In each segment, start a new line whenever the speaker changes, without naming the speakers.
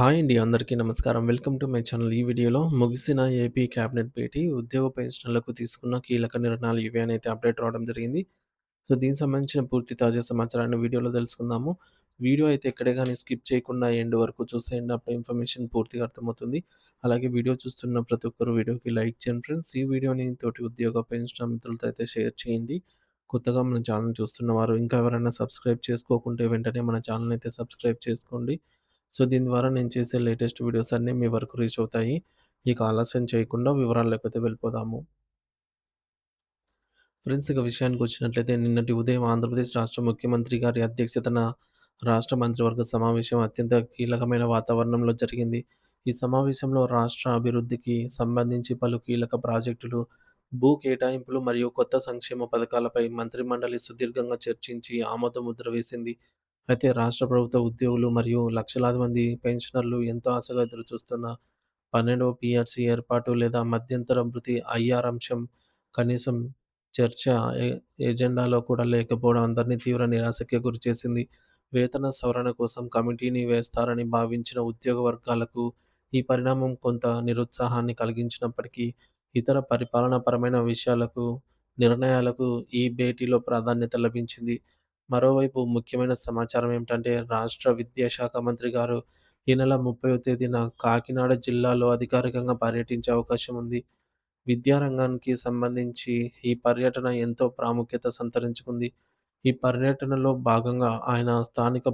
Hi అండి. అందరికీ నమస్కారం. Welcome to my channel. ఈ వీడియోలో ముగిసిన ఏపీ క్యాబినెట్ భేటీ, ఉద్యోగ పెన్షనర్లకు తీసుకున్న కీలక నిర్ణయాలు ఇవి అని అయితే అప్డేట్ రావడం జరిగింది. సో, దీనికి సంబంధించిన పూర్తి తాజా సమాచారాన్ని వీడియోలో తెలుసుకుందాము. వీడియో అయితే ఎక్కడే గాని స్కిప్ చేయకుండా ఎండ్ వరకు చూసేయండి. అప్పుడు ఇన్ఫర్మేషన్ పూర్తిగా అర్థమవుతుంది. అలాగే వీడియో చూస్తున్న ప్రతి ఒక్కరు వీడియోకి లైక్ చేయండి ఫ్రెండ్స్. ఈ వీడియోని తోటి ఉద్యోగ పెన్షనర్ మిత్రులతో అయితే షేర్ చేయండి. కొత్తగా మన ఛానల్ చూస్తున్నవారు ఇంకా ఎవరైనా సబ్స్క్రైబ్ చేసుకోకుంటే వెంటనే మన ఛానల్‌ని అయితే సబ్స్క్రైబ్ చేసుకోండి. సో, దీని ద్వారా నేను చేసే లేటెస్ట్ వీడియోస్ అన్నీ మీ వరకు రీచ్ అవుతాయి. ఇక ఆలస్యం చేయకుండా వివరాల్లోకైతే వెళ్ళిపోదాము. ఫ్రెండ్స్, ఇక విషయానికొచ్చినట్లయితే నిన్నటి ఉదయం ఆంధ్రప్రదేశ్ రాష్ట్ర ముఖ్యమంత్రి గారి అధ్యక్షతన రాష్ట్ర మంత్రివర్గ సమావేశం అత్యంత కీలకమైన వాతావరణంలో జరిగింది. ఈ సమావేశంలో రాష్ట్ర అభివృద్ధికి సంబంధించి పలు కీలక ప్రాజెక్టులు, భూ కేటాయింపులు మరియు కొత్త సంక్షేమ పథకాలపై మంత్రిమండలి సుదీర్ఘంగా చర్చించి ఆమోదముద్ర వేసింది. అయితే రాష్ట్ర ప్రభుత్వ ఉద్యోగులు మరియు లక్షలాది మంది పెన్షనర్లు ఎంతో ఆశగా ఎదురుచూస్తున్న 12వ పీఆర్సీ ఏర్పాటు లేదా మధ్యంతర భృతి ఐఆర్ అంశం కనీసం చర్చ ఎ ఎజెండాలో కూడా లేకపోవడం అందరినీ తీవ్ర నిరాశకే గురిచేసింది. వేతన సవరణ కోసం కమిటీని వేస్తారని భావించిన ఉద్యోగ వర్గాలకు ఈ పరిణామం కొంత నిరుత్సాహాన్ని కలిగించినప్పటికీ, ఇతర పరిపాలనాపరమైన విషయాలకు, నిర్ణయాలకు ఈ భేటీలో ప్రాధాన్యత లభించింది. మరోవైపు ముఖ్యమైన సమాచారం ఏమిటంటే, రాష్ట్ర విద్యాశాఖ మంత్రి గారు ఈ నెల 30వ తేదీన కాకినాడ జిల్లాలో అధికారికంగా పర్యటించే అవకాశం ఉంది. విద్యారంగానికి సంబంధించి ఈ పర్యటన ఎంతో ప్రాముఖ్యత సంతరించుకుంది. ఈ పర్యటనలో భాగంగా ఆయన స్థానిక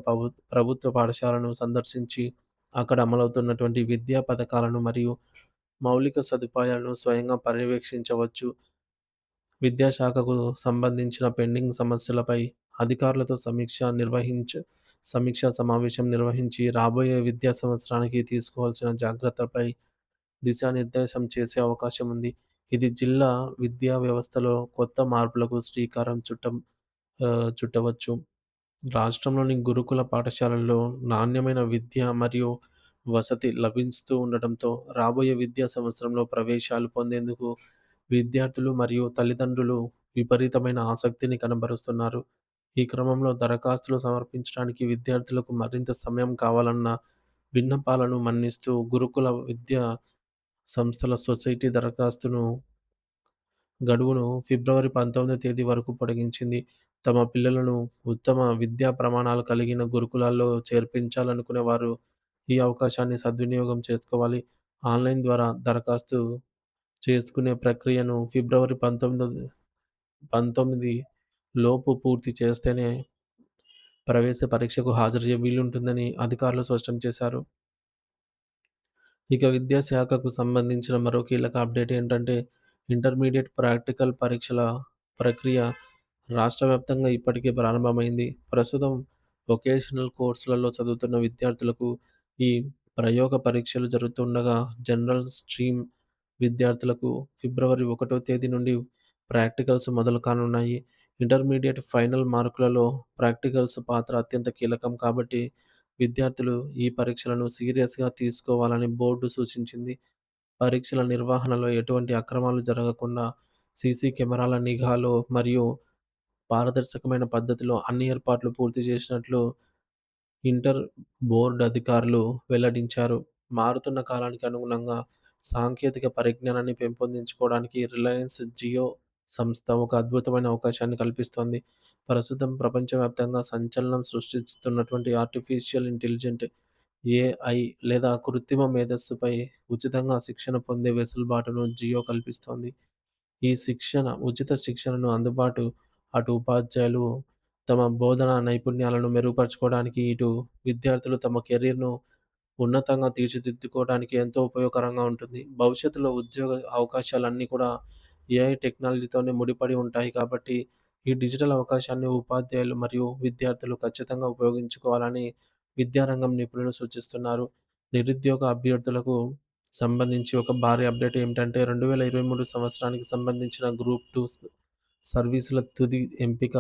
ప్రభుత్వ పాఠశాలను సందర్శించి, అక్కడ అమలవుతున్నటువంటి విద్యా పథకాలను మరియు మౌలిక సదుపాయాలను స్వయంగా పర్యవేక్షించవచ్చు. విద్యాశాఖకు సంబంధించిన పెండింగ్ సమస్యలపై అధికారులతో సమీక్షా సమావేశం నిర్వహించి, రాబోయే విద్యా సంవత్సరానికి తీసుకోవాల్సిన జాగ్రత్తలపై దిశానిర్దేశం చేసే అవకాశం ఉంది. ఇది జిల్లా విద్యా వ్యవస్థలో కొత్త మార్పులకు శ్రీకారం చుట్టవచ్చు. రాష్ట్రంలోని గురుకుల పాఠశాలల్లో నాణ్యమైన విద్య మరియు వసతి లభిస్తూ ఉండటంతో, రాబోయే విద్యా సంవత్సరంలో ప్రవేశాలు పొందేందుకు విద్యార్థులు మరియు తల్లిదండ్రులు విపరీతమైన ఆసక్తిని కనబరుస్తున్నారు. ఈ క్రమంలో దరఖాస్తులు సమర్పించడానికి విద్యార్థులకు మరింత సమయం కావాలన్న విన్నపాలను మన్నిస్తూ గురుకుల విద్యా సంస్థల సొసైటీ దరఖాస్తును గడువును ఫిబ్రవరి 19వ తేదీ వరకు పొడిగించింది. తమ పిల్లలను ఉత్తమ విద్యా ప్రమాణాలు కలిగిన గురుకులాల్లో చేర్పించాలనుకునే వారు ఈ అవకాశాన్ని సద్వినియోగం చేసుకోవాలి. ఆన్‌లైన్ ద్వారా దరఖాస్తు చేసుకునే ప్రక్రియను ఫిబ్రవరి 19 లోపు పూర్తి చేస్తేనే ప్రవేశ పరీక్షకు హాజరయ్యే వీలుంటుందని అధికారులు స్పష్టం చేశారు. ఇక విద్యాశాఖకు సంబంధించిన మరో కీలక అప్డేట్ ఏంటంటే, ఇంటర్మీడియేట్ ప్రాక్టికల్ పరీక్షల ప్రక్రియ రాష్ట్ర వ్యాప్తంగా ఇప్పటికే ప్రారంభమైంది. ప్రస్తుతం వొకేషనల్ కోర్సులలో చదువుతున్న విద్యార్థులకు ఈ ప్రయోగ పరీక్షలు జరుగుతుండగా, జనరల్ స్ట్రీమ్ విద్యార్థులకు ఫిబ్రవరి 1వ తేదీ నుండి ప్రాక్టికల్స్ మొదలు కానున్నాయి. ఇంటర్మీడియేట్ ఫైనల్ మార్కులలో ప్రాక్టికల్స్ పాత్ర అత్యంత కీలకం కాబట్టి, విద్యార్థులు ఈ పరీక్షలను సీరియస్‌గా తీసుకోవాలని బోర్డు సూచించింది. పరీక్షల నిర్వహణలో ఎటువంటి అక్రమాలు జరగకుండా సీసీ కెమెరాల నిఘాలో మరియు పారదర్శకమైన పద్ధతిలో అన్ని ఏర్పాట్లు పూర్తి చేసినట్లు ఇంటర్ బోర్డ్ అధికారులు వెల్లడించారు. మారుతున్న కాలానికి అనుగుణంగా సాంకేతిక పరిజ్ఞానాన్ని పెంపొందించుకోవడానికి రిలయన్స్ జియో సంస్థ ఒక అద్భుతమైన అవకాశాన్ని కల్పిస్తోంది. ప్రస్తుతం ప్రపంచవ్యాప్తంగా సంచలనం సృష్టిస్తున్నటువంటి ఆర్టిఫిషియల్ ఇంటెలిజెంట్ ఏఐ లేదా కృత్రిమ మేధస్సుపై ఉచితంగా శిక్షణ పొందే వెసులుబాటును జియో కల్పిస్తోంది. ఈ ఉచిత శిక్షణను అటు ఉపాధ్యాయులు తమ బోధనా నైపుణ్యాలను మెరుగుపరుచుకోవడానికి, ఇటు విద్యార్థులు తమ కెరీర్‌ను ఉన్నతంగా తీర్చిదిద్దుకోవడానికి ఎంతో ఉపయోగకరంగా ఉంటుంది. భవిష్యత్తులో ఉద్యోగ అవకాశాలన్నీ కూడా ఏఐ టెక్నాలజీతోనే ముడిపడి ఉంటాయి కాబట్టి, ఈ డిజిటల్ అవకాశాన్ని ఉపాధ్యాయులు మరియు విద్యార్థులు ఖచ్చితంగా ఉపయోగించుకోవాలని విద్యారంగం నిపుణులు సూచిస్తున్నారు. నిరుద్యోగ అభ్యర్థులకు సంబంధించి ఒక భారీ అప్డేట్ ఏమిటంటే, 2023 సంవత్సరానికి సంబంధించిన గ్రూప్ 2 సర్వీసుల తుది ఎంపిక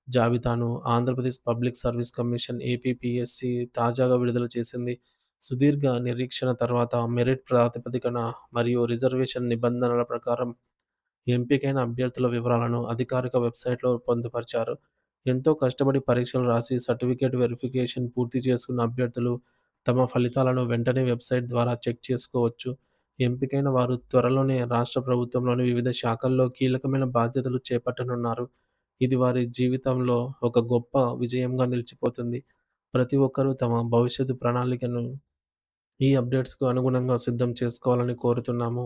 జాబితాను Andhra Pradesh public service commission APPSC తాజాగా విడుదల చేసింది. సుదీర్ఘ నిరీక్షణ తర్వాత మెరిట్ ప్రాతిపదికన మరియు రిజర్వేషన్ నిబంధనల ప్రకారం ఎంపికైన అభ్యర్థుల వివరాలను అధికారిక వెబ్‌సైట్‌లో పొందుపరిచారు. ఎంతో కష్టపడి పరీక్షలు రాసి సర్టిఫికేట్ వెరిఫికేషన్ పూర్తి చేసుకున్న అభ్యర్థులు తమ ఫలితాలను వెంటనే వెబ్‌సైట్ ద్వారా చెక్ చేసుకోవచ్చు. ఎంపికైన వారు త్వరలోనే రాష్ట్ర ప్రభుత్వంలోని వివిధ శాఖల్లో కీలకమైన బాధ్యతలు చేపట్టనున్నారు. ఇది వారి జీవితంలో ఒక గొప్ప విజయంగా నిలిచిపోతుంది. ప్రతి ఒక్కరూ తమ భవిష్యత్తు ప్రణాళికను ఈ అప్‌డేట్స్‌కు అనుగుణంగా సిద్ధం చేసుకోవాలని కోరుతున్నాము.